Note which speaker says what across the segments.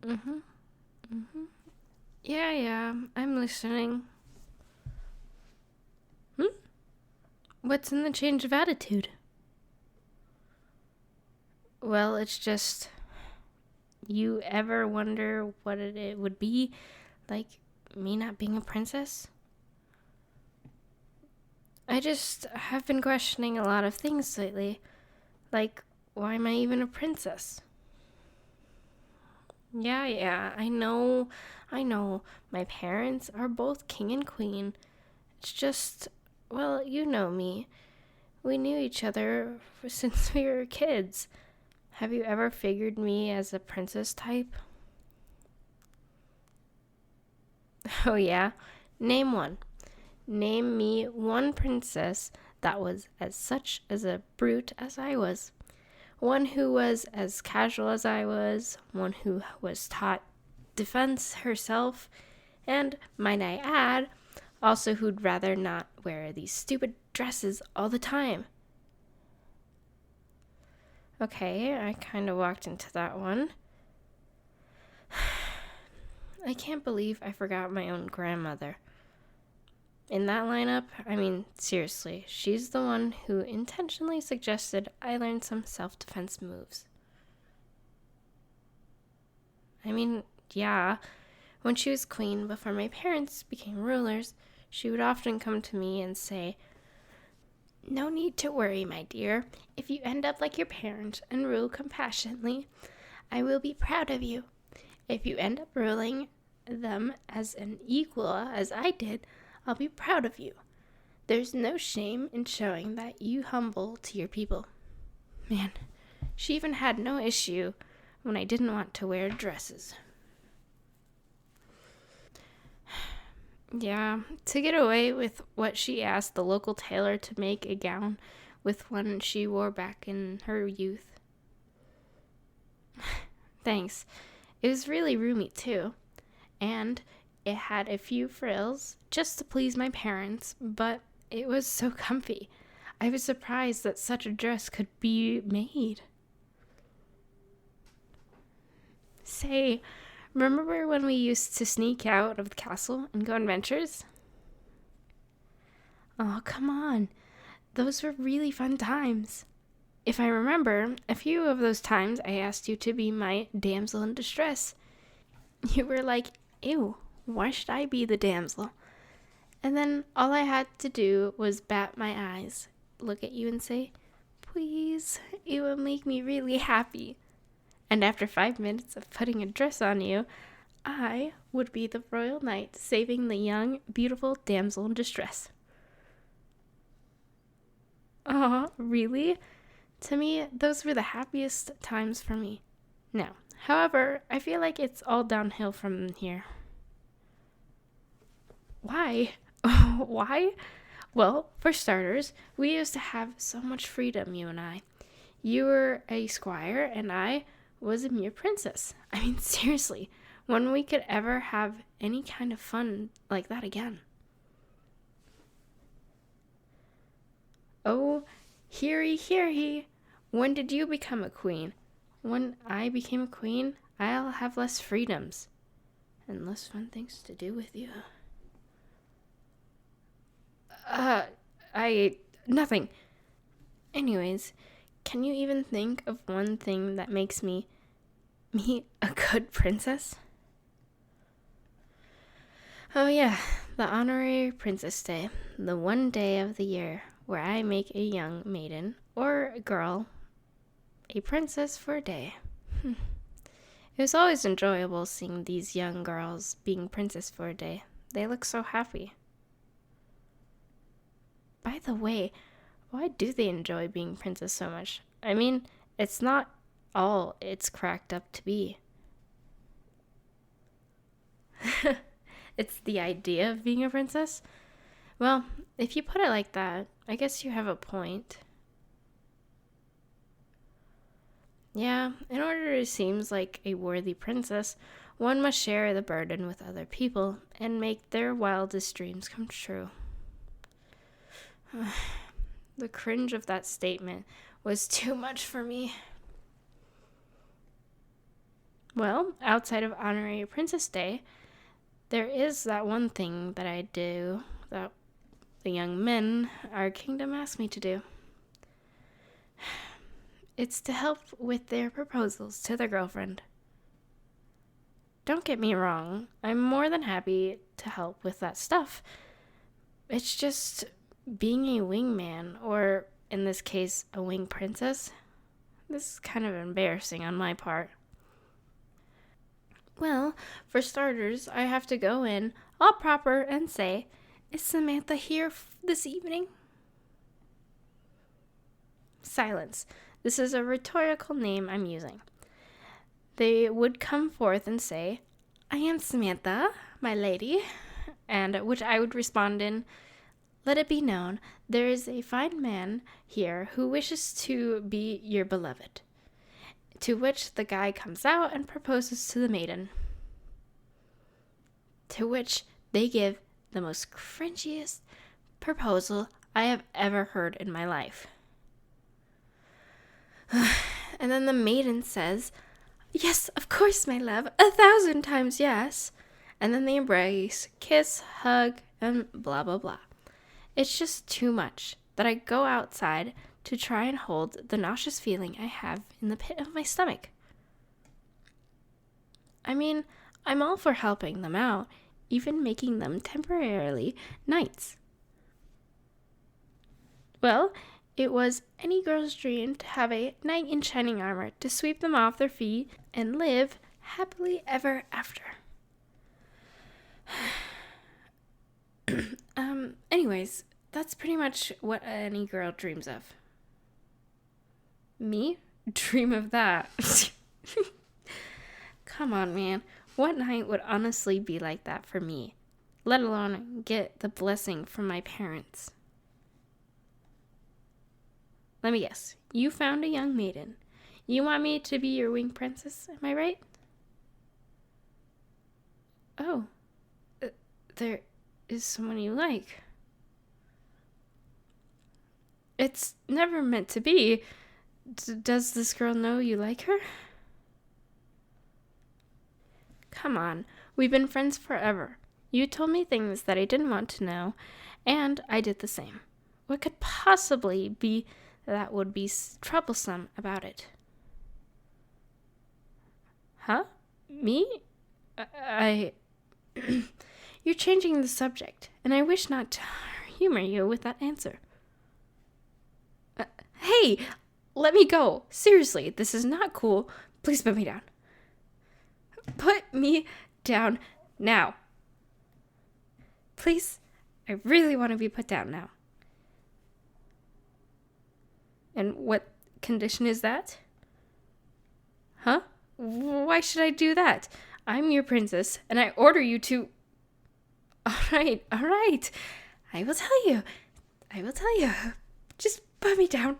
Speaker 1: Mm-hmm. Mm-hmm. Yeah, I'm listening. What's in the change of attitude? Well, it's just, you ever wonder what it would be like me not being a princess? I just have been questioning a lot of things lately. Like, why am I even a princess? Yeah, I know. My parents are both king and queen. It's just, well, you know me. We knew each other since we were kids. Have you ever figured me as a princess type? Oh, yeah? Name one. Name me one princess that was as such as a brute as I was. One who was as casual as I was, one who was taught defense herself, and, might I add, also who'd rather not wear these stupid dresses all the time. Okay, I kind of walked into that one. I can't believe I forgot my own grandmother. In that lineup, I mean, seriously, she's the one who intentionally suggested I learn some self-defense moves. I mean, yeah, when she was queen before my parents became rulers, she would often come to me and say, "No need to worry, my dear. If you end up like your parents and rule compassionately, I will be proud of you. If you end up ruling them as an equal as I did, I'll be proud of you. There's no shame in showing that you humble to your people." Man, she even had no issue when I didn't want to wear dresses. Yeah, to get away with what she asked the local tailor to make a gown with one she wore back in her youth. Thanks. It was really roomy too, and it had a few frills just to please my parents, but it was so comfy. I was surprised that such a dress could be made. Say, remember when we used to sneak out of the castle and go on adventures? Oh, come on. Those were really fun times. If I remember, a few of those times I asked you to be my damsel in distress. You were like, ew, why should I be the damsel? And then all I had to do was bat my eyes, look at you and say, please, it will make me really happy. And after 5 minutes of putting a dress on you, I would be the royal knight saving the young, beautiful damsel in distress. Aw, really? To me, those were the happiest times for me. Now, however, I feel like it's all downhill from here. Why? Why? Well, for starters, we used to have so much freedom, you and I. You were a squire, and I was a mere princess. I mean, seriously, when we could ever have any kind of fun like that again? Oh, hear ye. When did you become a queen? When I became a queen, I'll have less freedoms and less fun things to do with you. Nothing. Anyways, can you even think of one thing that makes me a good princess? Oh yeah, the honorary Princess Day, the one day of the year where I make a young maiden, or a girl, a princess for a day. It was always enjoyable seeing these young girls being princess for a day. They look so happy. By the way, why do they enjoy being princess so much? I mean, it's not all it's cracked up to be. It's the idea of being a princess? Well, if you put it like that, I guess you have a point. Yeah, in order to seem like a worthy princess, one must share the burden with other people and make their wildest dreams come true. The cringe of that statement was too much for me. Well, outside of honorary Princess Day, there is that one thing that I do that the young men our kingdom asked me to do. It's to help with their proposals to their girlfriend. Don't get me wrong, I'm more than happy to help with that stuff. It's just being a wingman, or in this case, a wing princess. This is kind of embarrassing on my part. Well, for starters, I have to go in all proper and say, "Is Samantha here this evening?" Silence. This is a rhetorical name I'm using. They would come forth and say, "I am Samantha, my lady," and which I would respond in, "Let it be known, there is a fine man here who wishes to be your beloved." To which the guy comes out and proposes to the maiden. To which they give the most cringiest proposal I have ever heard in my life. And then the maiden says, "Yes, of course, my love, 1,000 times yes." And then they embrace, kiss, hug, and blah, blah, blah. It's just too much that I go outside to try and hold the nauseous feeling I have in the pit of my stomach. I mean, I'm all for helping them out, even making them temporarily knights. Well, it was any girl's dream to have a knight in shining armor to sweep them off their feet and live happily ever after. Anyways, that's pretty much what any girl dreams of. Me? Dream of that. Come on, man. What night would honestly be like that for me? Let alone get the blessing from my parents. Let me guess. You found a young maiden. You want me to be your wing princess, am I right? Oh. There is someone you like. It's never meant to be. Does this girl know you like her? Come on, we've been friends forever. You told me things that I didn't want to know, and I did the same. What could possibly be that would be troublesome about it? Huh? Me? You're changing the subject, and I wish not to humor you with that answer. Hey, let me go. Seriously, this is not cool. Please put me down. Put me down now. Please, I really want to be put down now. And what condition is that? Huh? Why should I do that? I'm your princess, and I order you to... All right. I will tell you. Just put me down.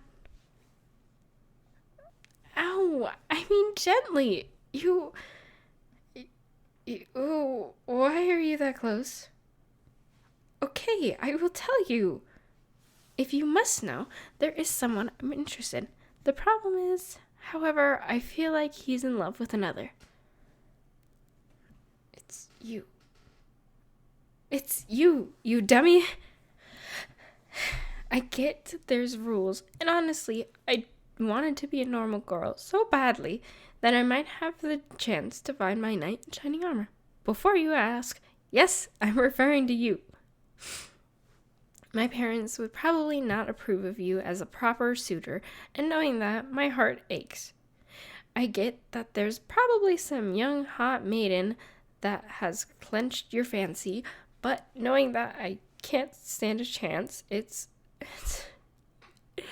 Speaker 1: Ow, I mean gently. Why are you that close? Okay, I will tell you. If you must know, there is someone I'm interested in. The problem is, however, I feel like he's in love with another. It's you, you dummy. I get there's rules, and honestly, I wanted to be a normal girl so badly that I might have the chance to find my knight in shining armor. Before you ask, yes, I'm referring to you. My parents would probably not approve of you as a proper suitor, and knowing that, my heart aches. I get that there's probably some young, hot maiden that has clenched your fancy, but knowing that I can't stand a chance, it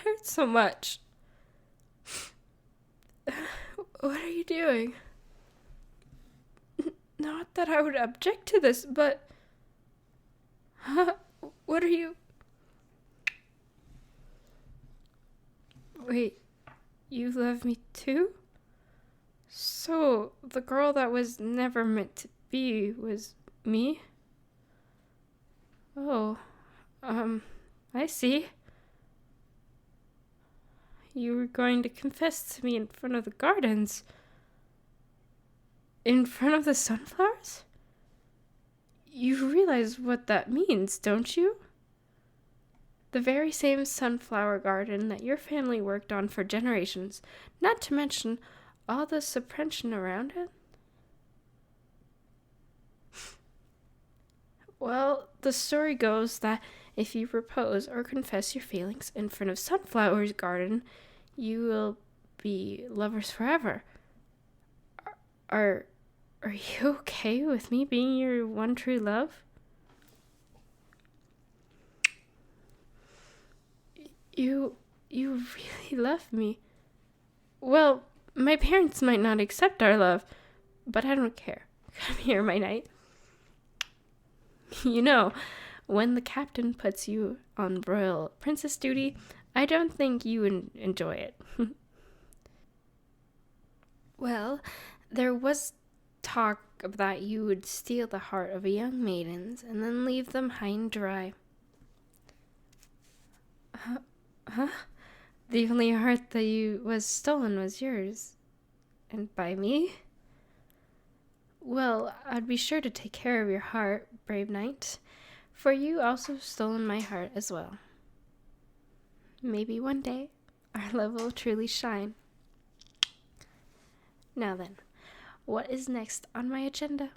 Speaker 1: hurts so much. What are you doing? Not that I would object to this, but... What are you... Wait, you love me too? So, the girl that was never meant to be was me? Oh, I see. You were going to confess to me in front of the gardens. In front of the sunflowers? You realize what that means, don't you? The very same sunflower garden that your family worked on for generations, not to mention all the suppression around it. Well, the story goes that if you propose or confess your feelings in front of Sunflower's garden, you will be lovers forever. Are you okay with me being your one true love? You really love me. Well, my parents might not accept our love, but I don't care. Come here, my knight. You know, when the captain puts you on royal princess duty, I don't think you enjoy it. Well, there was talk that you would steal the heart of young maidens and then leave them high and dry. Huh? The only heart that was stolen was yours. And by me? Well, I'd be sure to take care of your heart, brave knight, for you also stolen my heart as well. Maybe one day our love will truly shine. Now then, what is next on my agenda?